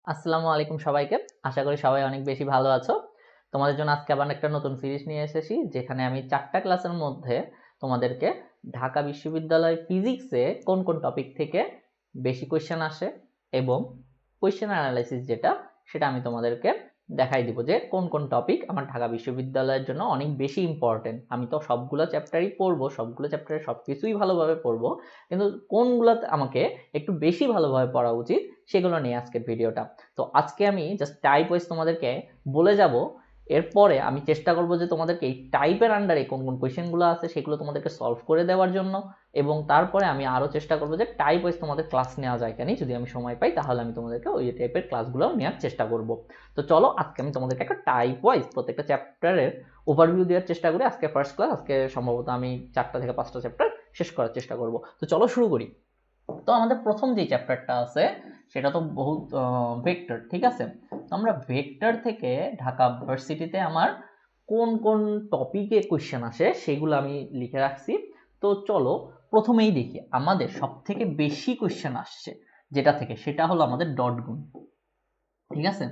আসসালামু আলাইকুম সবাইকে। আশা করি সবাই অনেক বেশি ভালো আছো। তোমাদের জন্য আজকে আবার একটা নতুন সিরিজ নিয়ে এসেছি, যেখানে আমি 4টা ক্লাসের মধ্যে তোমাদেরকে ঢাকা বিশ্ববিদ্যালয় ফিজিক্সে কোন কোন টপিক থেকে বেশি কোয়েশ্চেন আসে এবং কোয়েশ্চেন অ্যানালাইসিস যেটা, সেটা আমি তোমাদেরকে দেখাই দিব যে কোন কোন টপিক আমার ঢাকা বিশ্ববিদ্যালয়ের জন্য অনেক বেশি ইম্পর্টেন্ট। আমি তো সবগুলো চ্যাপ্টারই পড়বো, সবগুলো চ্যাপ্টারে সবকিছুই ভালোভাবে পড়বো, কিন্তু কোনগুলোতে আমাকে একটু বেশি ভালোভাবে পড়া উচিত সেগুলো নিয়ে আজকের ভিডিওটা। তো আজকে আমি জাস্ট টাইপ ওয়াইজ তোমাদেরকে বলে যাব, এরপরে আমি চেষ্টা করব যে তোমাদেরকে এই টাইপের আন্ডারে কোন কোন কোয়েশ্চেনগুলো আছে সেগুলো তোমাদেরকে সলভ করে দেওয়ার জন্য, এবং তারপরে আমি আরও চেষ্টা করব যে টাইপ ওয়াইজ তোমাদের ক্লাস নেওয়া যায় কেন, যদি আমি সময় পাই তাহলে আমি তোমাদেরকে ওই টাইপের ক্লাসগুলো নেওয়ার চেষ্টা করব। তো চলো আজকে আমি তোমাদেরকে একটা টাইপ ওয়াইজ প্রত্যেকটা চ্যাপ্টারের ওভারভিউ দেওয়ার চেষ্টা করি। আজকে ফার্স্ট ক্লাস, আজকে সম্ভবত আমি 4টা থেকে 5টা চ্যাপ্টার শেষ করার চেষ্টা করব। তো চলো শুরু করি। তো আমাদের প্রথম যে চ্যাপ্টারটা আছে সেটা তো বহুত ভেক্টর, ঠিক আছে। তো আমরা ভেক্টর থেকে ঢাকা ভার্সিটিতে আমার কোন কোন টপিকে কোয়েশ্চেন আসে সেগুলো আমি লিখে রাখছি। তো চলো প্রথমেই দেখি আমাদের সব থেকে বেশি কোয়েশ্চেন আসছে যেটা থেকে, সেটা হলো আমাদের ডট গুণ, ঠিক আছে।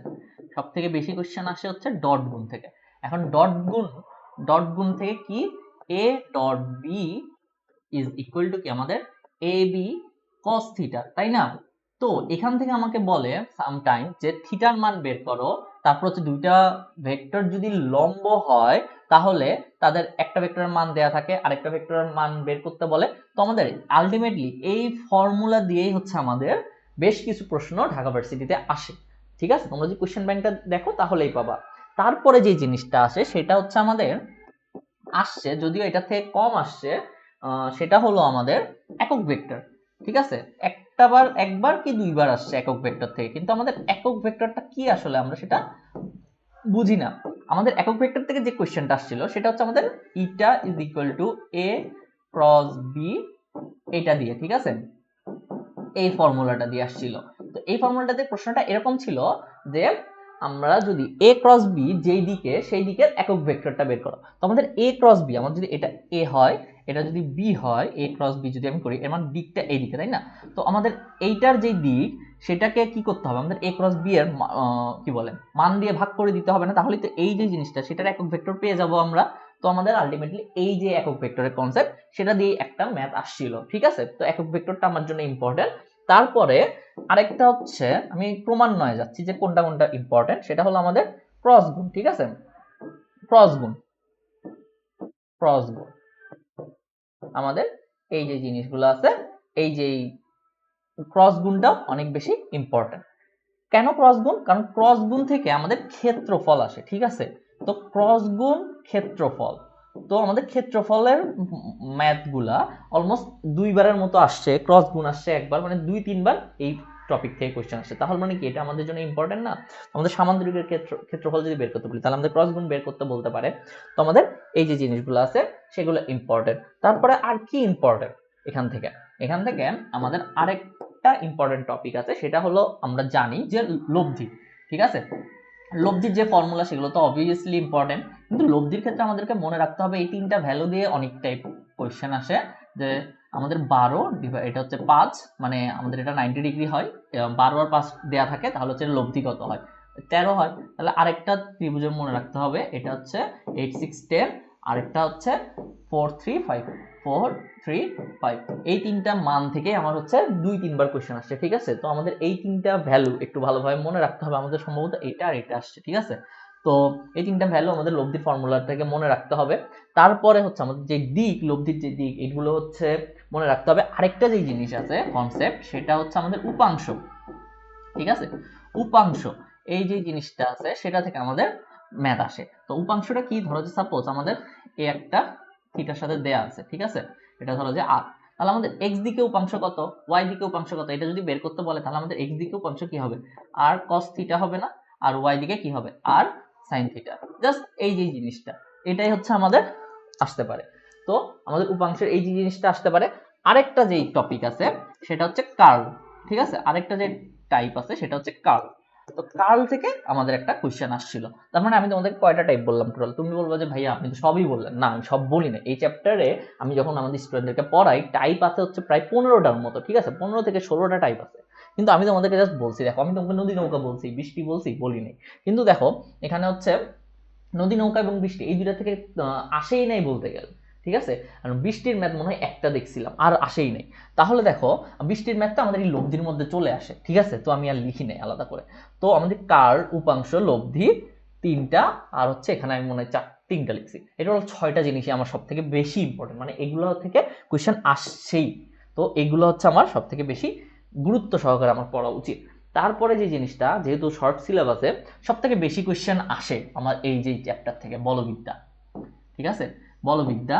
সব থেকে বেশি কোয়েশ্চেন আসে হচ্ছে ডট গুণ থেকে। এখন ডট গুণ থেকে কি, A dot B is equal to কি আমাদের এ বি কস থিটা, তাই না। তো এখান থেকে আমাকে বলে সামটাইম যে থিটার মান বের করো, তারপর হচ্ছে দুইটা ভেক্টর যদি লম্ব হয় তাহলে তাদের একটা ভেক্টরের মান দেয়া থাকে, আরেকটা ভেক্টরের মান বের করতে বলে। তো আমাদের আলটিমেটলি এই ফর্মুলা দিয়েই হচ্ছে আমাদের বেশ কিছু প্রশ্ন ঢাকা ভার্সিটিতে আসে, ঠিক আছে। তোমরা যদি কোশ্চেন ব্যাংকটা দেখো তাহলেই পাবা। তারপরে যে জিনিসটা আসে সেটা হচ্ছে আমাদের আসছে, যদিও এটা থেকে কম আসছে, সেটা হলো আমাদের একক ভেক্টর, ঠিক আছে। একবার কি দুইবার আসছে একক ভেক্টর থেকে, কিন্তু আমাদের একক ভেক্টরটা কি আসলে আমরা সেটা বুঝি না। আমাদের একক ভেক্টর থেকে যে কোশ্চেনটা আসছিল সেটা হচ্ছে আমাদের ইটা is equal to A cross B, এটা দিয়ে, ঠিক আছে। এই ফর্মুলাটা দিয়ে আসছিল। তো এই ফর্মুলাটাতে প্রশ্নটা এরকম ছিল যে আমরা যদি এ ক্রস বি যেই দিকে সেই দিকের একক ভেক্টরটা বের করো। তো আমাদের এ ক্রস বি, আমার যদি এটা এ হয়, এটা যদি বি হয়, এ ক্রস বি যদি আমি করি, এর মানে দিকটা এই দিকে, তাই না। তো আমাদের এইটার যে দিক সেটাকে কি করতে হবে, আমাদের এ ক্রস বি এর কি বলে মান দিয়ে ভাগ করে দিতে হবে না, তাহলে তো এই যে জিনিসটা সেটার একক ভেক্টর পেয়ে যাব আমরা। তো আমাদের আলটিমেটলি এই যে একক ভেক্টরের কনসেপ্ট সেটা দিয়ে একটা ম্যাথ আসছিল, ঠিক আছে। তো একক ভেক্টরটা আমার জন্য ইম্পর্টেন্ট। তারপরে আরেকটা হচ্ছে, আমি ক্রমান্বয়ে যাচ্ছি যে কোনটা কোনটা ইম্পর্টেন্ট, সেটা হলো আমাদের ক্রস গুণ, ঠিক আছে। ক্রস গুণ, ক্রস গুণ আমাদের এই যে জিনিসগুলো আছে, এই যে ক্রস গুণটা অনেক বেশি ইম্পর্টেন্ট। কেন ক্রস গুণ? কারণ ক্রস গুণ থেকে আমাদের ক্ষেত্রফল আসে, ঠিক আছে। তো ক্রস গুণ ক্ষেত্রফল, তো আমাদের ক্ষেত্রফলের ম্যাথ গুলা অলমোস্ট দুইবারের মতো আসছে, ক্রস গুণ আসছে একবার, মানে 2-3 বার এই টপিক থেকে কোশ্চেন আসছে। তাহলে মানে কি এটা আমাদের জন্য ইম্পর্টেন্ট না? আমাদের সামান্তরিকের ক্ষেত্রফল যদি বের করতে বলি তাহলে আমাদের ক্রস গুণ বের করতে বলতে পারে। তো আমাদের এই যে জিনিসগুলো আছে সেগুলো ইম্পর্টেন্ট। তারপরে আর কি ইম্পর্টেন্ট এখান থেকে আমাদের আরেকটা ইম্পর্টেন্ট টপিক আছে, সেটা হলো আমরা জানি যে লব্ধি, ঠিক আছে। লব্ধির যে ফর্মুলা সেগুলো তো অবভিয়াসলি ইম্পর্টেন্ট, কিন্তু লব্ধির ক্ষেত্রে আমাদেরকে মনে রাখতে হবে এই 3টা ভ্যালু দিয়ে অনেক টাইপ কোয়েশ্চেন আসে। যে আমাদের 12 এটা হচ্ছে 5, মানে আমাদের এটা 90 ডিগ্রি হয়, 12 আর 5 দেয়া থাকে, তাহলে হচ্ছে লব্ধি কত হয়, 13 হয়। তাহলে আরেকটা ত্রিভুজের মনে রাখতে হবে, এটা হচ্ছে 8 6 10, আরেকটা হচ্ছে 4 3 5 4 3 5। এই 3টা মান থেকে আমার হচ্ছে 2-3 বার কোশ্চেন আসছে, ঠিক আছে। তো আমাদের এই 3টা ভ্যালু একটু ভালোভাবে মনে রাখতে হবে, আমাদের সম্ভবত এটা আর এটা আসছে, ঠিক আছে। তো এই 3টা ভ্যালু আমাদের লব্ধির ফর্মুলা থেকে মনে রাখতে হবে। তারপরে হচ্ছে আমাদের যে দিক, লব্ধির যে দিক, এগুলো হচ্ছে মনে রাখতে হবে। আরেকটা যে জিনিস আছে কনসেপ্ট, সেটা হচ্ছে আমাদের উপাংশ, ঠিক আছে। উপাংশ, এই যে জিনিসটা আছে সেটা থেকে আমাদের ম্যাথ আসে। তো উপাংশটা কি, ধরো যে সাপোজ আমাদের এ একটা থিটার সাথে দেয়া আছে, ঠিক আছে। এটা ধরো যে আর, তাহলে আমাদের এক্স দিকে উপাংশ কত, ওয়াই দিকে উপাংশ কত, এটা যদি বের করতে বলে তাহলে আমাদের এক্স দিকে উপাংশ কি হবে, আর কস থিটা হবে না, আর ওয়াই দিকে কি হবে, আর সাইন থিটা। জাস্ট এই যে জিনিসটা, এটাই হচ্ছে আমাদের আসতে পারে। তো আমাদের উপাংশের এই যে জিনিসটা আসতে পারে। আরেকটা যেই টপিক আছে সেটা হচ্ছে কার্ল, ঠিক আছে। আরেকটা যে টাইপ আছে সেটা হচ্ছে কার্ল। তো কার্ল থেকে আমাদের একটা কোশ্চেন আসছিল। তার মানে আমি তোমাদের কয়টা টাইপ বললাম টোটাল, তুমি বলবো যে ভাইয়া আপনি তো সবই বললেন। না, আমি সব বলি না। এই চ্যাপ্টারে আমি যখন আমাদের স্টুডেন্টদেরকে পড়াই টাইপ আছে হচ্ছে প্রায় 15টার মতো, ঠিক আছে। 15 থেকে 16টা টাইপ আছে, কিন্তু আমি তোমাদেরকে জাস্ট বলছি, দেখো আমি তোমাকে নদী নৌকা বলছি, বৃষ্টি বলছি, বলি নাই। কিন্তু দেখো এখানে হচ্ছে নদী নৌকা এবং বৃষ্টি এই দুইটা থেকে আসেই নাই বলতে গেলে, ঠিক আছে। আর বৃষ্টির ম্যাথ মনে হয় একটা দেখছিলাম, আর আসেই নাই। তাহলে দেখো বৃষ্টির ম্যাথটা আমাদের এই লব্ধির মধ্যে চলে আসে, ঠিক আছে। তো আমি আর লিখি নাই আলাদা করে। তো আমাদের কার, উপাংশ, লব্ধি তিনটা, আর হচ্ছে এখানে আমি মনে হয় তিনটা লিখছি। এটা হলো 6টা জিনিসই আমার সব থেকে বেশি ইম্পর্টেন্ট, মানে এগুলো থেকে কোয়েশ্চেন আসছেই। তো এগুলো হচ্ছে আমার সব থেকে বেশি গুরুত্ব সহকারে আমার পড়া উচিত। তারপরে যে জিনিসটা, যেহেতু শর্ট সিলেবাসে সব থেকে বেশি কোয়েশ্চেন আসে আমার এই যে চ্যাপ্টার থেকে, বলবিদ্যা, ঠিক আছে। বলবিদ্যা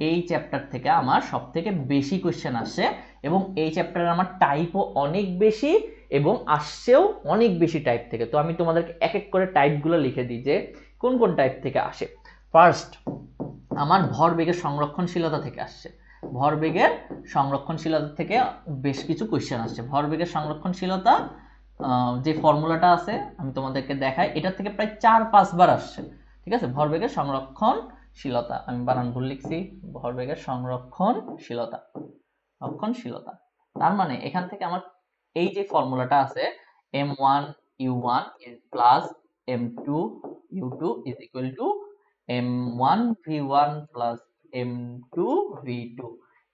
এই চ্যাপ্টার থেকে আমার সব থেকে বেশি কোয়েশ্চেন আসে, এবং এই চ্যাপ্টারে আমার টাইপও অনেক বেশি এবং আসছেও অনেক বেশি টাইপ থেকে। তো আমি তোমাদেরকে এক এক করে টাইপগুলো লিখে দিই যে কোন কোন টাইপ থেকে আসে। ফার্স্ট আমার ভরবেগের সংরক্ষণশীলতা থেকে আসছে। ভরবেগের সংরক্ষণশীলতা থেকে বেশ কিছু কোয়েশ্চেন আসছে। ভরবেগের সংরক্ষণশীলতা যে ফর্মুলাটা আছে আমি তোমাদেরকে দেখাই, এটা থেকে প্রায় 4-5 বার আসছে, ঠিক আছে। ভরবেগের সংরক্ষণশীলতা, আমি বানান ভুল লিখছি, ভরবেগের সংরক্ষণশীলতা, রক্ষণশীলতা। তার মানে এখান থেকে আমার এই যে ফর্মুলাটা আছে, m1 u1 plus m2 u2 is equal two m1 v1 plus m2 v2,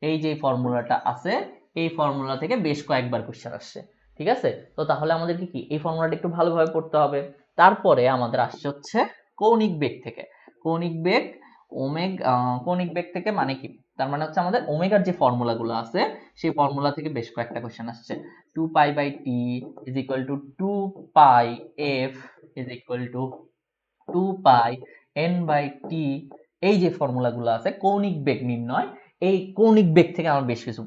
এই যে ফর্মুলাটা আছে, এই ফর্মুলা থেকে বেশ কয়েকবার কোশ্চেন আসছে, ঠিক আছে। তো তাহলে আমাদেরকে কি এই ফর্মুলাটা একটু ভালোভাবে পড়তে হবে। তারপরে আমাদের আসছে হচ্ছে কৌণিক বেগ থেকে। কৌণিক বেগ কৌণিক বেগ থেকে মানে কি, তার মানে হচ্ছে আমাদের ওমেগার যে ফর্মুলাগুলো আছে সেই ফর্মুলা থেকে বেশ কয়েকটা কোশ্চেন আসছে। 2π/t is equal two 2πf is equal two 2πn/t, এই যে ফর্মুলাগুলো আছে কৌণিক বেগ নির্ণয়, এই কৌণিক বেগ থেকে আমার বেশ কিছু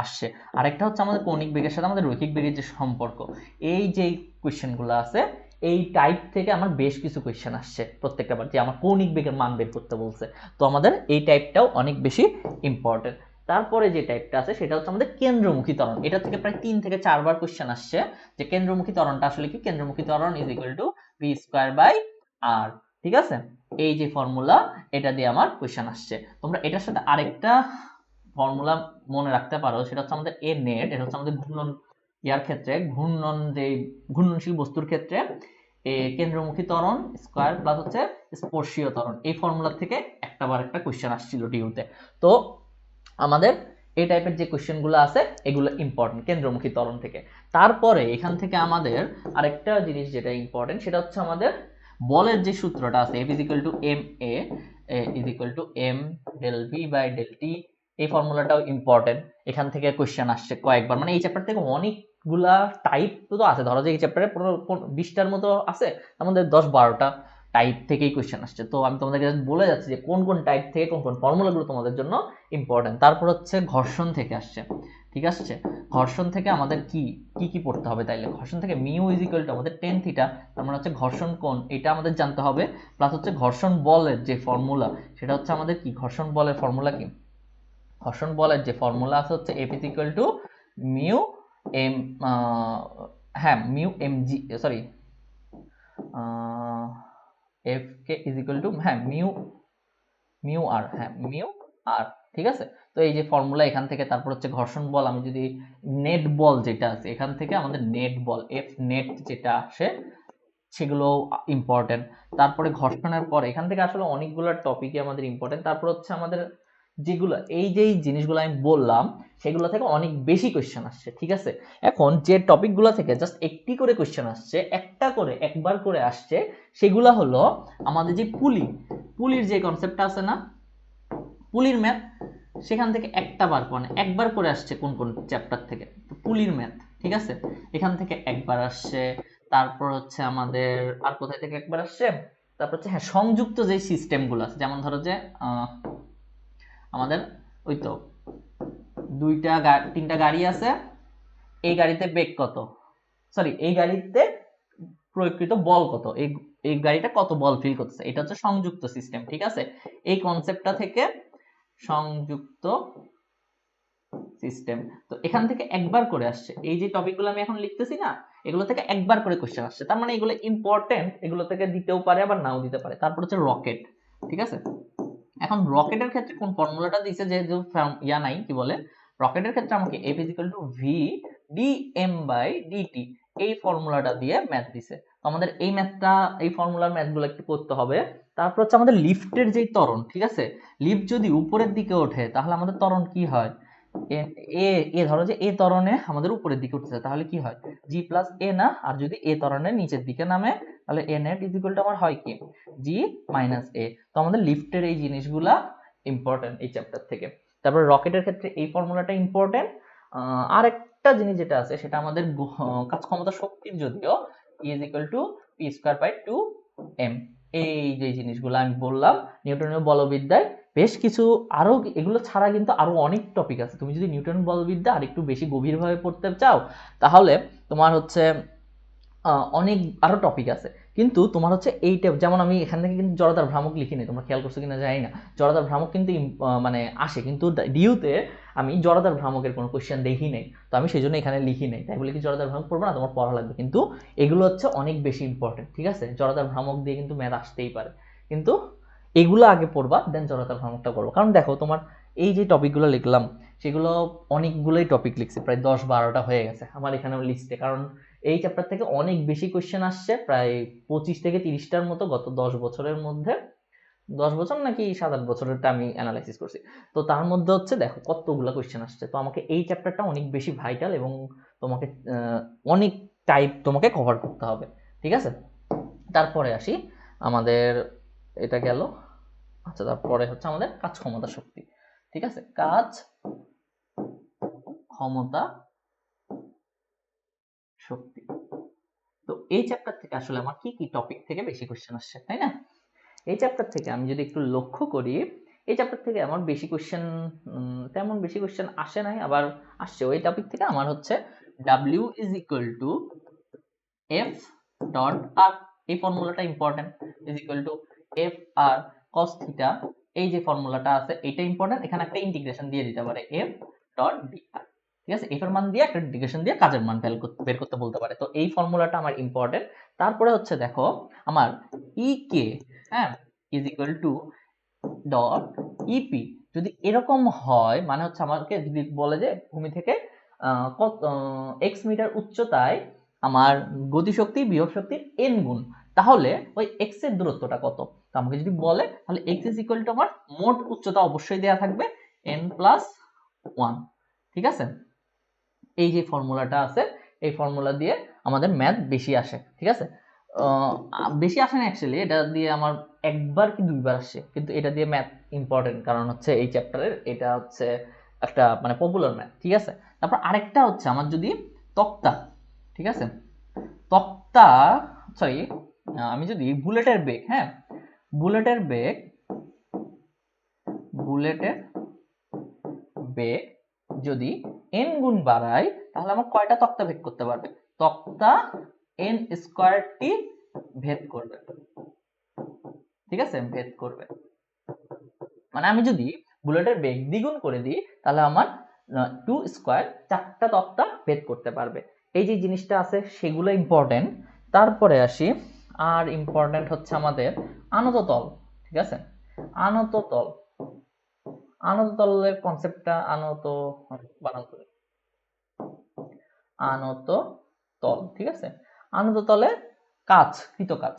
আসছে। আরেকটা হচ্ছে আমাদের কৌণিক বেগের সাথে আমাদের রৈখিক বেগের যে সম্পর্ক, এই যে কোয়েশ্চেনগুলো আছে এই টাইপ থেকে আমার বেশ কিছু কোয়েশ্চেন আসছে প্রত্যেকটা বার, যে আমার কৌণিক বেগের মান বের করতে বলছে। তো আমাদের এই টাইপটাও অনেক বেশি ইম্পর্টেন্ট। তারপরে যে টাইপটা আছে সেটা হচ্ছে আমাদের কেন্দ্রমুখী ত্বরণ। এটা থেকে প্রায় 3 থেকে 4 বার কোয়েশ্চেন আসছে যে কেন্দ্রমুখী ত্বরণটা আসলে কি। কেন্দ্রমুখী ত্বরণ ইজ ইকুয়াল টু v²/r, ঠিক আছে। এই যে ফর্মুলা, এটা দিয়ে আমার কোয়েশ্চেন আসছে। তোমরা এটার সাথে আরেকটা ফর্মুলা মনে রাখতে পারো, সেটা হচ্ছে আমাদের এ নেট। এটা হচ্ছে আমাদের ঘূর্ণন ইয়ার ক্ষেত্রে, ঘূর্ণনশীল বস্তুর ক্ষেত্রে কেন্দ্রমুখী ত্বরণ স্কয়ার প্লাস হচ্ছে স্পর্শীয় ত্বরণ, এই ফর্মুলা থেকে একটা কোয়েশ্চেন আসছিল ডিউতে। তো আমাদের এই টাইপের যে কোয়েশ্চেনগুলো আছে এগুলো ইম্পর্টেন্ট কেন্দ্রমুখী ত্বরণ থেকে। তারপরে এখান থেকে আমাদের আরেকটা জিনিস যেটা ইম্পর্টেন্ট, সেটা হচ্ছে আমাদের বলের যে সূত্রটা আছে, F = ma m del v/del t, এই ফর্মুলাটাও ইম্পর্টেন্ট। এখান থেকে কোয়েশ্চেন আসছে কয়েকবার, মানে এই চ্যাপ্টার থেকে অনেকগুলা টাইপ তো আছে। ধরো যে এই চ্যাপ্টারে 20টার মতো আছে, তার মধ্যে 10-12টা টাইপ থেকেই কোয়েশ্চেন আসছে। তো আমি তোমাদেরকে বলে যাচ্ছি যে কোন কোন টাইপ থেকে কোন কোন ফর্মুলাগুলো তোমাদের জন্য ইম্পর্টেন্ট। তারপর হচ্ছে ঘর্ষণ থেকে আসছে, ঠিক আছে। ঘর্ষণ থেকে আমাদের কি কি পড়তে হবে তাইলে, ঘর্ষণ থেকে মিউ ইজ ইকুয়াল টু আমাদের tan থিটা, তার মানে হচ্ছে ঘর্ষণ কোণ, এটা আমাদের জানতে হবে। প্লাস হচ্ছে ঘর্ষণ বলের যে ফর্মুলা, সেটা হচ্ছে আমাদের কি, ঘর্ষণ বলের ফর্মুলা কি, ঘর্ষণ বলের যে ফর্মুলা আছে হচ্ছে F is equal to mu m, হ্যাঁ mu m g, sorry f k is equal to, হ্যাঁ মিউ আর, হ্যাঁ মিউ আর, ঠিক আছে। তো এই যে ফর্মুলা এখান থেকে। তারপর হচ্ছে ঘর্ষণ বল, আমি যদি নেট বল যেটা আছে এখান থেকে আমাদের নেট বল এফ নেট যেটা আসে সেগুলো ইম্পর্টেন্ট। তারপরে ঘর্ষণের পর এখান থেকে আসলে অনেকগুলো টপিকই আমাদের ইম্পর্টেন্ট। তারপর হচ্ছে আমাদের যেগুলো এই যে জিনিসগুলো আমি বললাম সেগুলো থেকে অনেক বেশি কোয়েশ্চেন আসছে, ঠিক আছে। এখন যে টপিকগুলো থেকে জাস্ট একটি করে কোয়েশ্চেন আসছে, একবার করে আসছে, সেগুলো হলো আমাদের যে পুলির যে কনসেপ্টটা আছে না, পুলির ম্যাথ, সেখান থেকে একবার করে আসছে কোন কোন চ্যাপ্টার থেকে, পুলির ম্যাথ, ঠিক আছে, এখান থেকে একবার আসছে। তারপর হচ্ছে আমাদের আর কোথায় থেকে একবার আসছে, তারপর হচ্ছে হ্যাঁ সংযুক্ত যে সিস্টেমগুলো আছে, যেমন ধরো যে আমাদের ওই তো 3টা গাড়ি আছে, এই গাড়িতে বেগ কত, সরি এই গাড়িতে প্রয়োগকৃত বল কত, এই গাড়িটা কত বল ফিল করতেছে, এটা হচ্ছে সংযুক্ত সিস্টেম, ঠিক আছে। এই কনসেপ্টটা থেকে সংযুক্ত সিস্টেম, তো এখান থেকে একবার করে আসছে। এই যে টপিকগুলো আমি এখন লিখতেছি না, এগুলো থেকে একবার করে কোশ্চেন আসছে, তার মানে এগুলো ইম্পর্টেন্ট, এগুলো থেকে দিতেও পারে আবার নাও দিতে পারে। তারপর হচ্ছে রকেট, ঠিক আছে। এখন রকেটের ক্ষেত্রে কোন ফর্মুলাটা দিয়েছে, যেহেতু ইয়া নাই কি বলে, রকেটের ক্ষেত্রে আমাকে F = v dm/dt এই ফর্মুলাটা দিয়ে ম্যাথ দিছে। তো আমাদের এই ম্যাথটা, এই ফর্মুলার ম্যাথগুলো একটু করতে হবে। তারপর হচ্ছে আমাদের লিফটের যেই ত্বরণ, ঠিক আছে, লিফট যদি উপরের দিকে ওঠে তাহলে আমাদের ত্বরণ কি হয়, এ ধরো যে এ ত্বরণে আমাদের উপরের দিকে উঠতেছে তাহলে কি হয়, জি প্লাস এ না, আর যদি এ ত্বরণে নিচের দিকে নামে তাহলে এ নেট ইজ ইকুয়াল টু আমার হয় কি, জি মাইনাস এ। তো আমাদের লিফটের এই জিনিসগুলা ইম্পর্টেন্ট এই চ্যাপ্টার থেকে। তারপর রকেটের ক্ষেত্রে এই ফর্মুলাটা ইম্পর্টেন্ট। আর একটা জিনিস যেটা আছে সেটা আমাদের কাজ ক্ষমতা শক্তির, যদিও E is equal to p square by 2m। এই যে জিনিসগুলো আমি বললাম নিউটনীয় বলবিদ্যায় বেশ কিছু, আরো এগুলো ছাড়া কিন্তু আরো অনেক টপিক আছে। তুমি যদি নিউটন বলবিদ্যা আর একটু বেশি গভীরভাবে পড়তে চাও তাহলে তোমার হচ্ছে অনেক আরো টপিক আছে, কিন্তু তোমার হচ্ছে এইটা, যেমন আমি এখান থেকে কিন্তু জড়তার ভ্রামক লিখিনি, তোমরা খেয়াল করছো কিনা জানি না, জড়তার ভ্রামক কিন্তু মানে আসে, কিন্তু ডিউতে আমি জড়তার ভ্রামকের কোনো কোশ্চেন দেখি নাই, তো আমি সেই জন্য এখানে লিখি নাই। তাই বলে কি জড়তার ভ্রামক পড়বো না, তোমার পড়া লাগবে, কিন্তু এগুলো হচ্ছে অনেক বেশি ইম্পর্টেন্ট, ঠিক আছে। জড়তার ভ্রামক দিয়ে কিন্তু ম্যাথ আসতেই পারে, কিন্তু এগুলো আগে পড়বা, দেন জড়তার ভ্রামকটা পড়বো। কারণ দেখো তোমার এই যে টপিকগুলো লিখলাম সেগুলো অনেকগুলোই টপিক লিখছি, প্রায় 10-12টা হয়ে গেছে আমার এখানে লিস্টে, কারণ এই চ্যাপ্টার থেকে অনেক বেশি কোশ্চেন আসছে, প্রায় 25 থেকে 30টার মতো গত 10 বছরের মধ্যে, 10 বছর নাকি 7-8 বছরেরটা আমি অ্যানালাইসিস করছি। তো তার মধ্যে হচ্ছে দেখো কতগুলো কোশ্চেন আসছে, তো আমাকে এই চ্যাপ্টারটা অনেক বেশি ভাইটাল, এবং তোমাকে অনেক টাইপ তোমাকে কভার করতে হবে, ঠিক আছে। তারপরে আসি আমাদের, এটা গেল, আচ্ছা তারপরে হচ্ছে আমাদের কাজ ক্ষমতা শক্তি, ঠিক আছে, কাজ ক্ষমতা শক্তি। তো এই চ্যাপ্টার থেকে আসলে আমার কি কি টপিক থেকে বেশি কোশ্চেন আসছে, তাই না? এই চ্যাপ্টার থেকে আমি যদি একটু লক্ষ্য করি, এই চ্যাপ্টার থেকে আমার বেশি কোশ্চেন, তেমন বেশি কোশ্চেন আসে নাই, আবার আসছে। ওই টপিক থেকে আমার হচ্ছে W is equal to F dot R, এই ফর্মুলাটা important, is equal to F R cos theta, এই যে ফর্মুলাটা আছে এটা ইম্পর্টেন্ট। এখানে একটা ইন্টিগ্রেশন দিয়ে দিতে পারে F dot dr, ঠিক আছে, এফ এর মান দিয়ে একটা ইন্টিগ্রেশন দিয়ে কাজের মান বের করতে বলতে পারে। তো এই ফর্মুলাটা আমার ইম্পর্টেন্ট। তারপরে হচ্ছে দেখো আমার EK, হ্যাঁ, is equal to dot EP, যদি এরকম হয় মানে হচ্ছে আমাকে যদি বলে যে ভূমি থেকে এক্স মিটার উচ্চতায় আমার গতিশক্তি বিভব শক্তির এন গুণ, তাহলে ওই এক্স এর দূরত্বটা কত। তো আমাকে যদি বলে তাহলে এক্স ইজ ইকুয়াল টু আমার মোট উচ্চতা অবশ্যই দেয়া থাকবে এন প্লাস 1, ঠিক আছে। এই যে ফর্মুলাটা আছে এই ফর্মুলা দিয়ে আমাদের ম্যাথ বেশি আসে, ঠিক আছে। বেশি আসে না অ্যাকচুয়ালি, এটা দিয়ে আমার একবার কি দুইবার আসছে, কিন্তু এটা দিয়ে ম্যাথ ইম্পর্টেন্ট, কারণ হচ্ছে এই চ্যাপ্টারের এটা হচ্ছে একটা মানে পপুলার ম্যাথ, ঠিক আছে। তারপর আরেকটা হচ্ছে আমার যদি তক্তা, ঠিক আছে, তক্তা, সরি, আমি যদি বুলেটের বেগ, হ্যাঁ, বুলেটের বেগ, বুলেটের বেগ যদি n গুণ বাড়াই তাহলে আমার কয়টা তক্তা ভেদ করতে পারবে, তক্তা n স্কয়ারটি ভেদ করবে, ঠিক আছে, ভেদ করবে। মানে আমি যদি বুলেটের বেগ দ্বিগুণ করে দিই তাহলে আমার 2 স্কয়ার 4টা তক্তা ভেদ করতে পারবে। এই যে জিনিসটা আছে সেগুলো ইম্পর্টেন্ট। তারপরে আসি, আর ইম্পর্টেন্ট হচ্ছে আমাদের আনত তল, ঠিক আছে, আনত তল, আনত তলের কনসেপ্টটা, আনত বানান করে আনত তল, ঠিক আছে, আনত তলে কাজ, কৃতকাজ,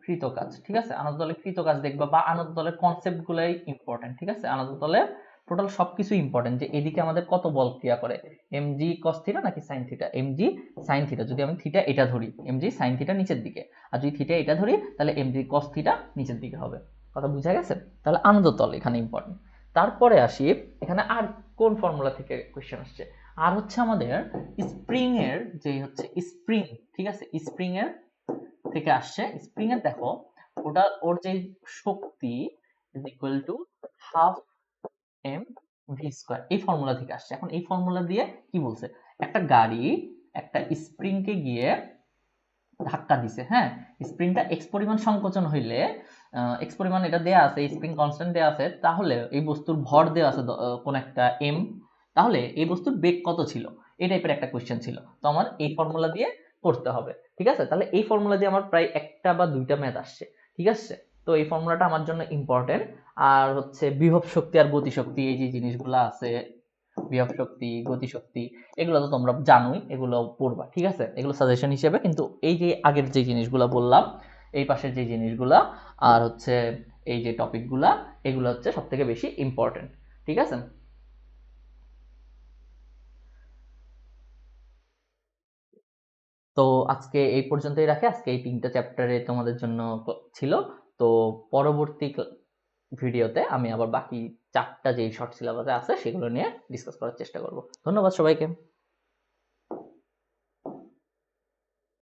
কৃতকাজ, ঠিক আছে, আনত তলে কৃতকাজ দেখবা, বা আনত তলের কনসেপ্ট গুলাই ইম্পর্টেন্ট, ঠিক আছে। আনত তলে টোটাল সবকিছু ইম্পর্টেন্ট, যে এদিকে আমাদের কত বল ক্রিয়া করে, mg cos থিটা নাকি sin theta, mg sin theta, যদি আমি থিটা এটা ধরি mg sin থিটা নিচের দিকে, আর যদি থিটা এটা ধরি তাহলে mg cos থিটা নিচের দিকে হবে। কথা বুঝা গেছে? তাহলে আনত তল এখানে ইম্পর্টেন্ট। তারপরে আসি এখানে আর কোন ফর্মুলা থেকে কোশ্চেন আসছে, আর হচ্ছে আমাদের স্প্রিং এর, যে হচ্ছে স্প্রিং, ঠিক আছে, স্প্রিং এর থেকে আসছে। স্প্রিং এর দেখো ওটা, ওর যে শক্তি is equal to half m v square, এই ফর্মুলা থেকে আসছে। এখন এই ফর্মুলা দিয়ে কি বলছে, একটা গাড়ি একটা স্প্রিং কে গিয়ে ধাক্কা দিছে, হ্যাঁ, স্প্রিংটা এক্স পরিমাণ সংকোচন হইলে, এক্স পরিমাণ এটা দেয়া আছে, স্প্রিং কনস্ট্যান্ট দেয়া আছে, তাহলে এই বস্তুর ভর দেওয়া আছে কোন একটা এম, তাহলে এই বস্তুর বেগ কত ছিল, এই টাইপের একটা কোশ্চেন ছিল। তো আমার এই ফর্মুলা দিয়ে করতে হবে, ঠিক আছে। তাহলে এই ফর্মুলা দিয়ে আমার প্রায় একটা বা দুইটা ম্যাথ আসছে, ঠিক আছে। তো এই ফর্মুলাটা আমার জন্য ইম্পর্টেন্ট। আর হচ্ছে বিভব শক্তি আর গতি শক্তি, এই যে জিনিসগুলো আছে বিভব শক্তি, গতিশক্তি, এগুলো তো তোমরা জানোই, এগুলো পড়বা, ঠিক আছে? এগুলো সাজেশন হিসেবে, কিন্তু এই যে আগের যে জিনিসগুলো বললাম, এই পাশের যে জিনিসগুলা, আর হচ্ছে এই যে টপিকগুলা, এগুলো হচ্ছে সব থেকে বেশি ইম্পর্টেন্ট, ঠিক আছে? তো আজকে এই পর্যন্তই রাখে, আজকে এই 3টা চ্যাপ্টারে তোমাদের জন্য ছিল। তো পরবর্তী ভিডিওতে আমি আবার বাকি 4টা যেই শর্ট সিলেবাসে আছে সেগুলো নিয়ে ডিসকাস করার চেষ্টা করব। ধন্যবাদ সবাইকে।